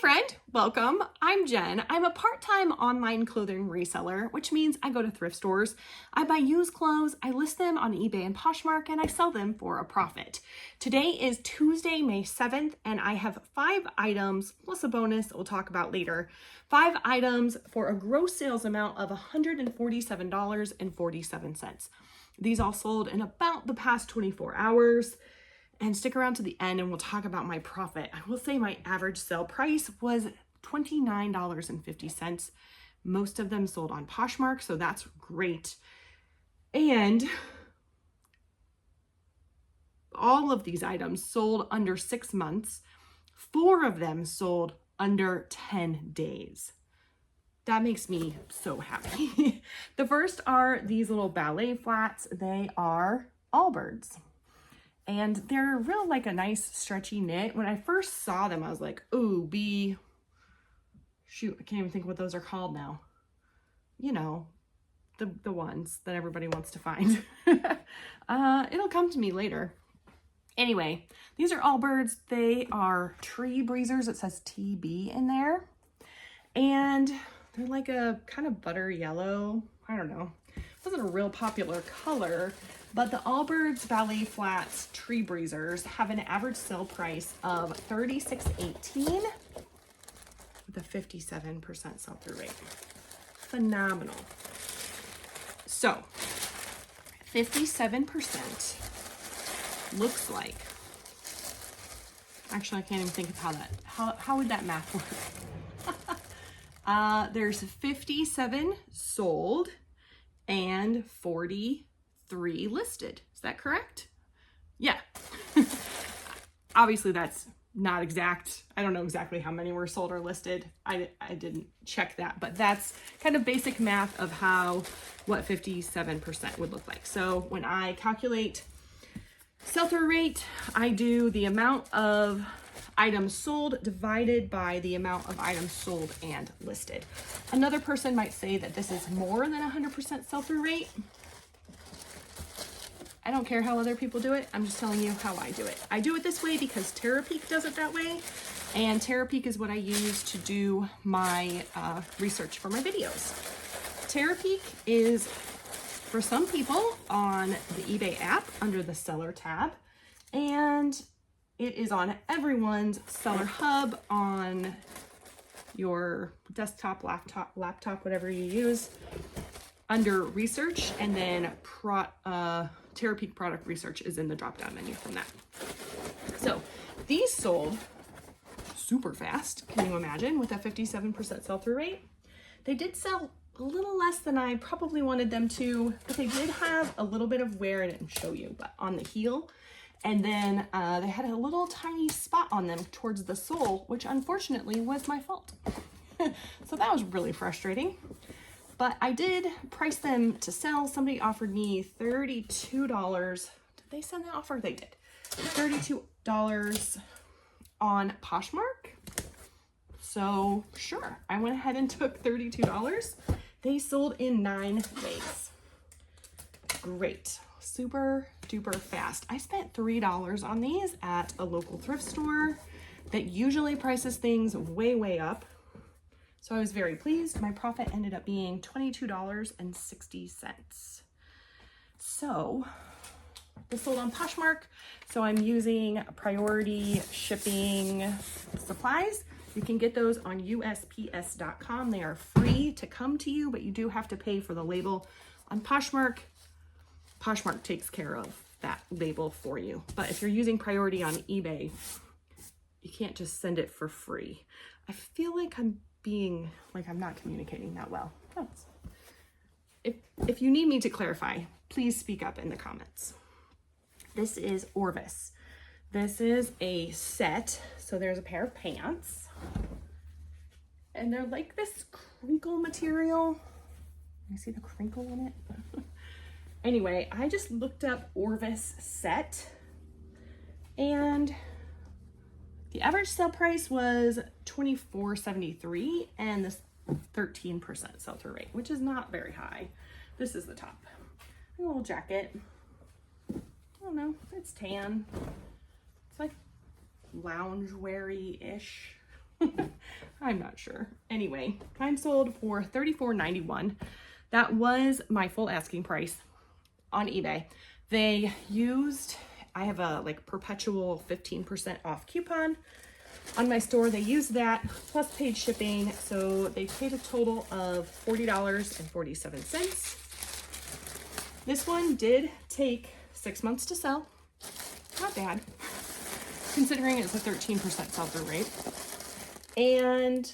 friend, welcome. I'm Jen. I'm a part-time online clothing reseller, which means I go to thrift stores, I buy used clothes, I list them on eBay and Poshmark, and I sell them for a profit. Today is Tuesday, May 7th, and I have 5 items, plus a bonus that we'll talk about later. 5 items for a gross sales amount of $147.47. These all sold in about the past 24 hours. And stick around to the end and we'll talk about my profit. I will say my average sale price was $29.50. Most of them sold on Poshmark, so that's great. And all of these items sold under 6 months. 4 of them sold under 10 days. That makes me so happy. The first are these little ballet flats. They are Allbirds. And they're real like a nice stretchy knit. When I first saw them, I was like, ooh, shoot, I can't even think what those are called now. You know, the ones that everybody wants to find. It'll come to me later. Anyway, these are Allbirds. They are tree breezers. It says TB in there. And they're like a kind of butter yellow. I don't know. It wasn't a real popular color. But the Allbirds Ballet Flats Tree Breezers have an average sale price of $36.18 with a 57% sell-through rate. Phenomenal. So, 57% looks like, actually I can't even think of how would that math work? There's 57 sold and 43 listed. Is that correct? Yeah. Obviously that's not exact. I don't know exactly how many were sold or listed. I didn't check that, but that's kind of basic math of what 57% would look like. So when I calculate sell-through rate, I do the amount of items sold divided by the amount of items sold and listed. Another person might say that this is more than 100% sell-through rate. I don't care how other people do it. I'm just telling you how I do it. I do it this way because Terapeak does it that way. And Terapeak is what I use to do my research for my videos. Terapeak is for some people on the eBay app under the seller tab. And it is on everyone's seller hub on your desktop, laptop, whatever you use, under research, and then Terapeak product research is in the drop-down menu from that. So these sold super fast. Can you imagine, with a 57% sell-through rate? They did sell a little less than I probably wanted them to, but they did have a little bit of wear. I didn't show you, but on the heel. And then they had a little tiny spot on them towards the sole, which unfortunately was my fault. So that was really frustrating. But I did price them to sell. Somebody offered me $32. Did they send that offer? They did. $32 on Poshmark. So sure, I went ahead and took $32. They sold in 9 days. Great. Super duper fast. I spent $3 on these at a local thrift store that usually prices things way up. So I was very pleased. My profit ended up being $22.60. So this sold on Poshmark. So I'm using priority shipping supplies. You can get those on USPS.com. They are free to come to you, but you do have to pay for the label. On Poshmark, Poshmark takes care of that label for you. But if you're using priority on eBay, you can't just send it for free. I feel like I'm not communicating that well. If you need me to clarify, please speak up in the comments. This is Orvis. This is a set. So there's a pair of pants. And they're like this crinkle material. You see the crinkle in it? Anyway, I just looked up Orvis set. And the average sale price was $24.73 and this 13% sell-through rate, which is not very high. This is the top. A little jacket. I don't know, it's tan. It's like loungewear-ish. I'm not sure. Anyway, mine sold for $34.91. That was my full asking price on eBay. They used, I have a like perpetual 15% off coupon on my store. They used that plus paid shipping. So they paid a total of $40.47. This one did take 6 months to sell. Not bad, considering it's a 13% sell-through rate. And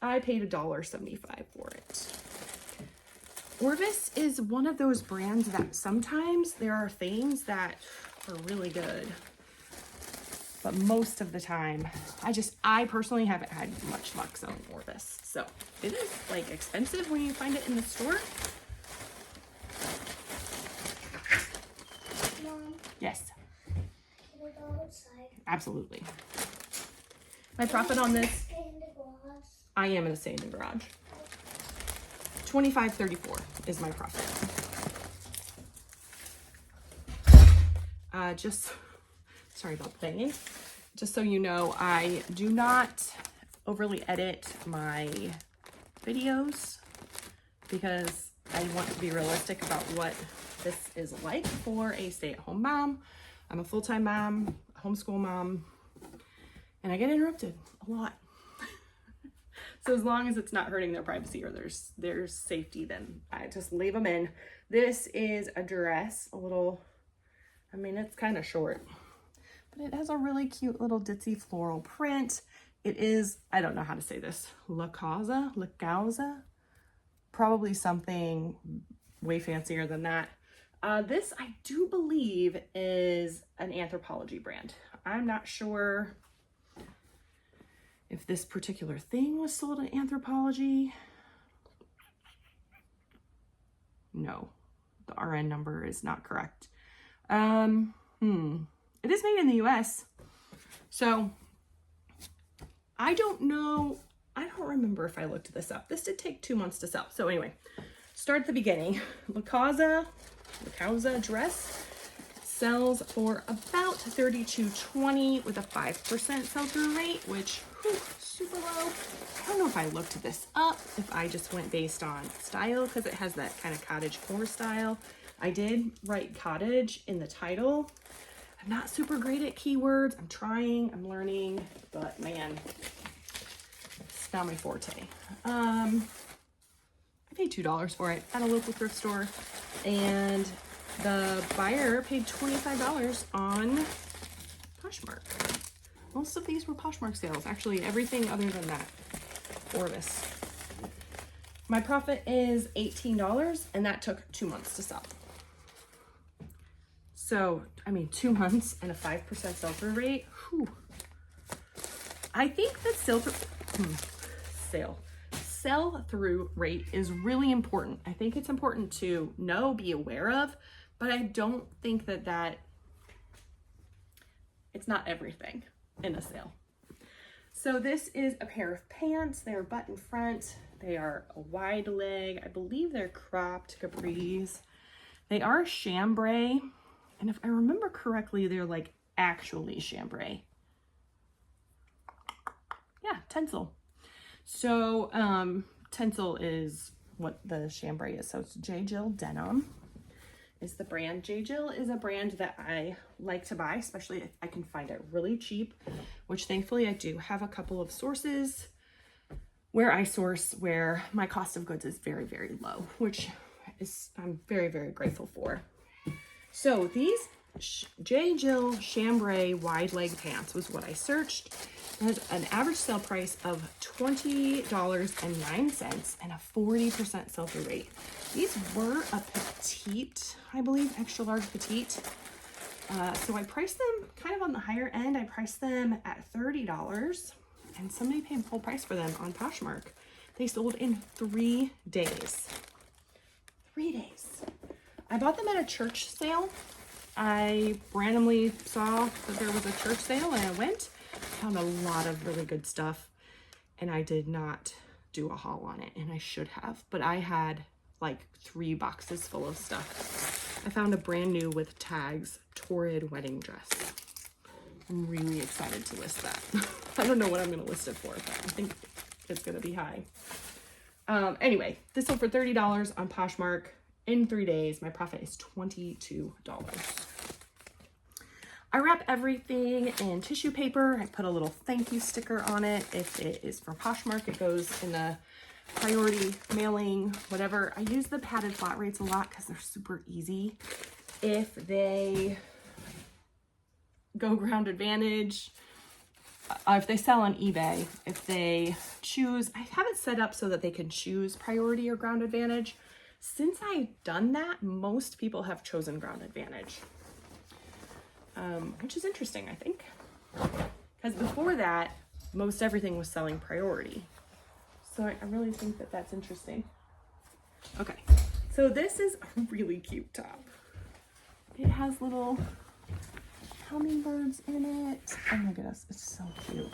I paid $1.75 for it. Orvis is one of those brands that sometimes there are things that are really good, but most of the time, I personally haven't had much luck selling Orvis. So it is like expensive when you find it in the store. Mom, Yes, can we go outside? absolutely. My profit on this, Stay in the garage. I am going to stay in the garage. $25.34 is my profit. Sorry about the banging. Just so you know, I do not overly edit my videos because I want to be realistic about what this is like for a stay-at-home mom. I'm a full-time mom, homeschool mom, and I get interrupted a lot. So as long as it's not hurting their privacy or there's safety, then I just leave them in. This is a dress, I mean, it's kind of short, but it has a really cute little ditzy floral print. It is, I don't know how to say this, La Causa, probably something way fancier than that. This, I do believe, is an Anthropologie brand. I'm not sure if this particular thing was sold at Anthropologie. No, the RN number is not correct. It is made in the US. So I don't know. I don't remember if I looked this up. This did take 2 months to sell. So anyway, start at the beginning. La Causa dress sells for about $32.20 with a 5% sell-through rate, which super low. I don't know if I looked this up, if I just went based on style, because it has that kind of cottage core style. I did write cottage in the title. I'm not super great at keywords. I'm trying, I'm learning, but man, it's not my forte. I paid $2 for it at a local thrift store, and the buyer paid $25 on Poshmark. Most of these were Poshmark sales. Actually, everything other than that, Orvis. My profit is $18, and that took 2 months to sell. So, I mean, 2 months and a 5% sell-through rate. Whew. I think that sell-through rate is really important. I think it's important to know, be aware of, but I don't think that it's not everything in a sale. So this is a pair of pants. They are button front. They are a wide leg. I believe they're cropped capris. They are chambray. And if I remember correctly, they're like actually chambray. Yeah, tencel. So tencel is what the chambray is. So it's J. Jill Denim is the brand. J. Jill is a brand that I like to buy, especially if I can find it really cheap, which thankfully I do have a couple of sources where I source where my cost of goods is very, very low, which is I'm very, very grateful for. So these J. Jill chambray wide leg pants was what I searched. It has an average sale price of $20.09 and a 40% sell-through rate. These were a petite, I believe, extra large petite. So I priced them kind of on the higher end. I priced them at $30, and somebody paid full price for them on Poshmark. They sold in 3 days. 3 days. I bought them at a church sale. I randomly saw that there was a church sale and I went. Found a lot of really good stuff, and I did not do a haul on it, and I should have, but I had like 3 boxes full of stuff. I found a brand new with tags torrid wedding dress. I'm really excited to list that. I don't know what I'm going to list it for, but I think it's gonna be high. Anyway, this sold for $30 on Poshmark in 3 days. My profit is $22. I wrap everything in tissue paper. I put a little thank you sticker on it. If it is from Poshmark, it goes in the priority mailing, whatever. I use the padded flat rates a lot because they're super easy. If they go Ground Advantage, if they sell on eBay, if they choose, I have it set up so that they can choose priority or Ground Advantage. Since I've done that, most people have chosen Ground Advantage. Which is interesting, I think. Because before that, most everything was selling priority. So I really think that that's interesting. Okay, so this is a really cute top. It has little hummingbirds in it. Oh my goodness, it's so cute.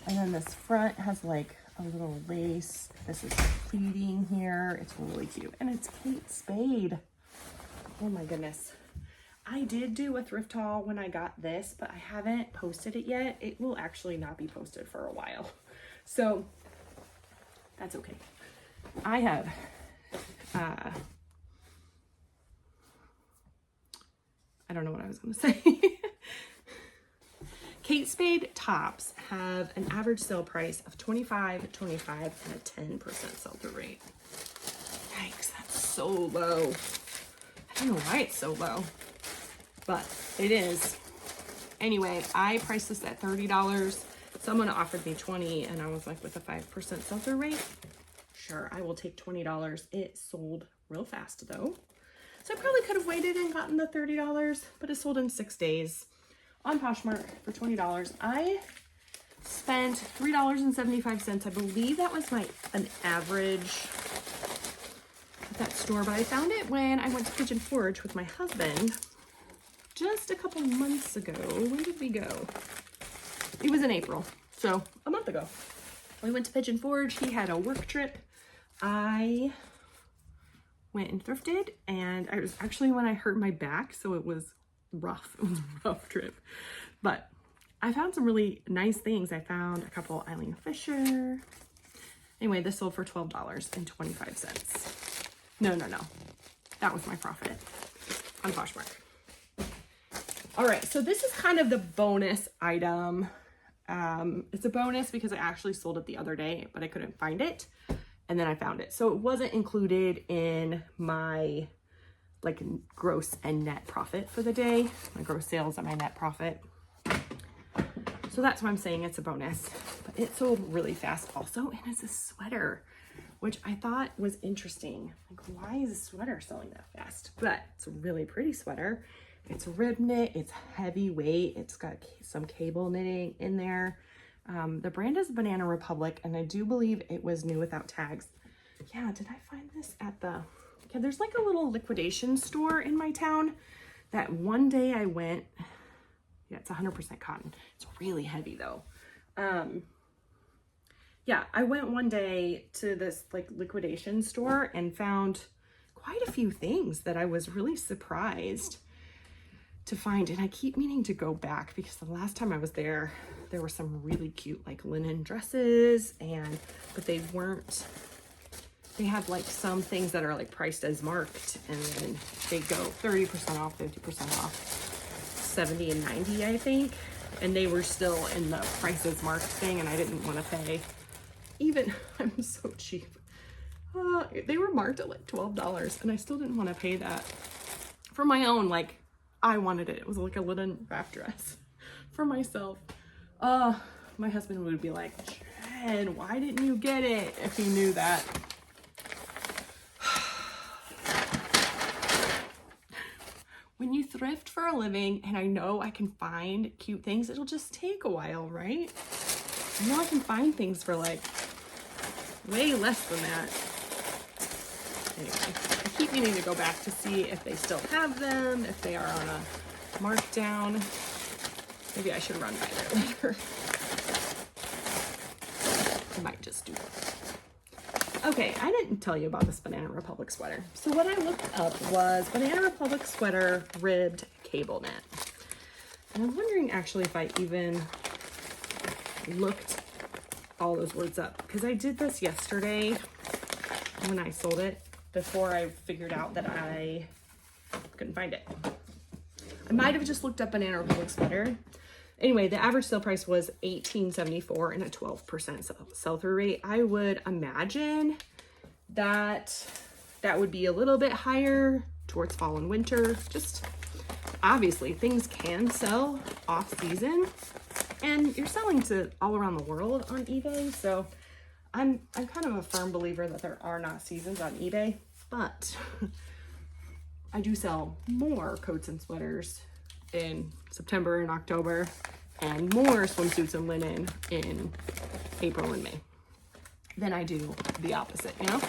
And then this front has like a little lace. This is pleating here. It's really cute. And it's Kate Spade. Oh my goodness. I did do a thrift haul when I got this, but I haven't posted it yet. It will actually not be posted for a while. So that's okay. I have, I don't know what I was going to say. Kate Spade tops have an average sale price of $25, $25, and a 10% sell-through rate. Yikes, that's so low. I don't know why it's so low, but it is. Anyway, I priced this at $30. Someone offered me $20, and I was like, with a 5% sell-through rate, sure, I will take $20. It sold real fast though. So I probably could have waited and gotten the $30, but it sold in 6 days on Poshmark for $20. I spent $3.75. I believe that was an average at that store, but I found it when I went to Pigeon Forge with my husband just a couple months ago. When did we go? It was in April, so a month ago. We went to Pigeon Forge. He had a work trip. I went and thrifted, and I was actually when I hurt my back, so it was rough. It was a rough trip, but I found some really nice things. I found a couple Eileen Fisher. Anyway, this sold for $12.25. No. That was my profit on Poshmark. All right, so this is kind of the bonus item. It's a bonus because I actually sold it the other day, but I couldn't find it. And then I found it. So it wasn't included in my like gross and net profit for the day, my gross sales and my net profit. So that's why I'm saying it's a bonus, but it sold really fast also. And it's a sweater, which I thought was interesting. Like, why is a sweater selling that fast? But it's a really pretty sweater. It's rib knit, it's heavyweight. It's got some cable knitting in there. The brand is Banana Republic, and I do believe it was new without tags. Yeah, did I find this at the, yeah, there's like a little liquidation store in my town that one day I went, yeah, it's 100% cotton. It's really heavy though. Yeah, I went one day to this like liquidation store and found quite a few things that I was really surprised to find, and I keep meaning to go back because the last time I was there, there were some really cute like linen dresses, but they weren't, they have like some things that are like priced as marked, and then they go 30% off, 50% off, 70 and 90, I think, and they were still in the prices marked thing, and I didn't want to pay even, I'm so cheap. They were marked at like $12, and I still didn't want to pay that for my own, like, I wanted it. It was like a linen wrap dress for myself. My husband would be like, Jen, why didn't you get it if you knew that? When you thrift for a living, and I know I can find cute things, it'll just take a while, right? I know I can find things for like way less than that. Anyway, I keep meaning to go back to see if they still have them, if they are on a markdown. Maybe I should run by there later. I might just do that. Okay, I didn't tell you about this Banana Republic sweater. So what I looked up was Banana Republic sweater ribbed cable knit. And I'm wondering actually if I even looked all those words up because I did this yesterday when I sold it before I figured out that I couldn't find it. I might have just looked up Banana Republic sweater. Anyway, the average sale price was $18.74 and a 12% sell-through rate. I would imagine that that would be a little bit higher towards fall and winter. Just obviously things can sell off season and you're selling to all around the world on eBay. So I'm kind of a firm believer that there are not seasons on eBay, but I do sell more coats and sweaters in September and October and more swimsuits and linen in April and May than I do the opposite, you know?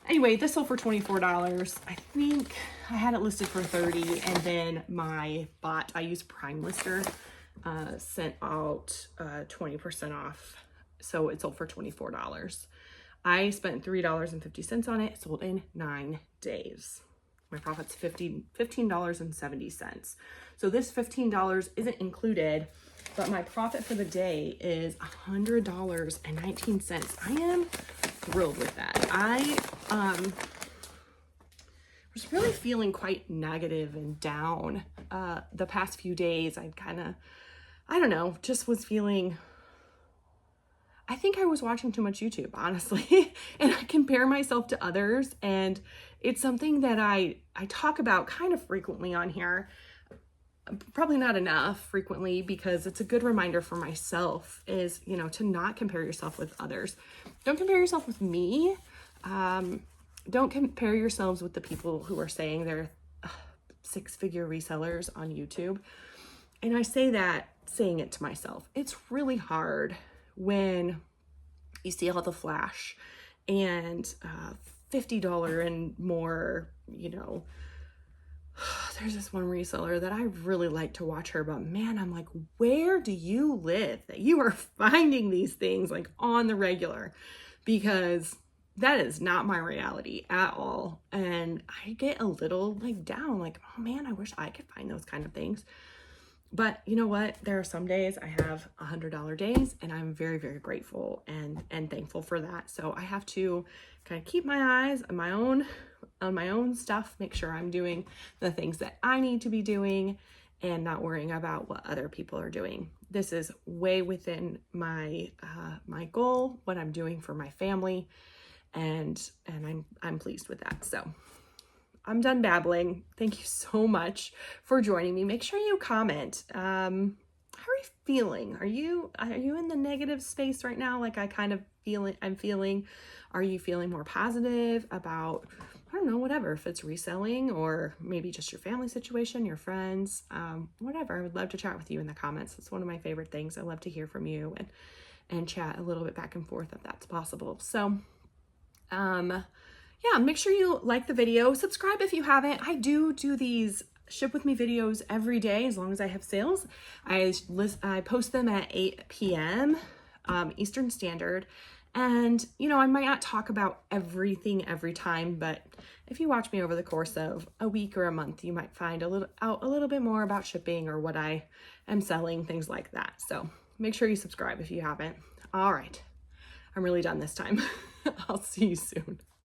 Anyway, this sold for $24. I think I had it listed for $30 and then my bot, I use Prime Lister, sent out 20% off. So it sold for $24. I spent $3.50 on it, sold in 9 days. My profit's $15.70. So this $15 isn't included, but my profit for the day is $100.19. I am thrilled with that. I was really feeling quite negative and down the past few days. I don't know, just was feeling, I think I was watching too much YouTube, honestly, and I compare myself to others, and it's something that I talk about kind of frequently on here. Probably not enough frequently because it's a good reminder for myself is, you know, to not compare yourself with others. Don't compare yourself with me. Don't compare yourselves with the people who are saying they're 6-figure resellers on YouTube. And I say that saying it to myself. It's really hard when you see all the flash and $50 and more, you know. There's this one reseller that I really like to watch her, but man, I'm like, where do you live that you are finding these things like on the regular? Because that is not my reality at all. And I get a little like down, like, oh man, I wish I could find those kind of things. But you know what? There are some days I have $100 days and I'm very, very grateful and thankful for that. So I have to kind of keep my eyes on my own stuff, make sure I'm doing the things that I need to be doing and not worrying about what other people are doing. This is way within my my goal, what I'm doing for my family, and I'm pleased with that. So I'm done babbling. Thank you so much for joining me. Make sure you comment. How are you feeling? Are you in the negative space right now? Like I'm feeling, are you feeling more positive about, I don't know, whatever, if it's reselling or maybe just your family situation, your friends, whatever. I would love to chat with you in the comments. It's one of my favorite things. I love to hear from you and chat a little bit back and forth if that's possible. So, yeah, make sure you like the video, subscribe if you haven't. I do these ship with me videos every day as long as I have sales. I post them at 8 p.m. Eastern Standard. And, you know, I might not talk about everything every time, but if you watch me over the course of a week or a month, you might find a little bit more about shipping or what I am selling, things like that. So make sure you subscribe if you haven't. All right, I'm really done this time. I'll see you soon.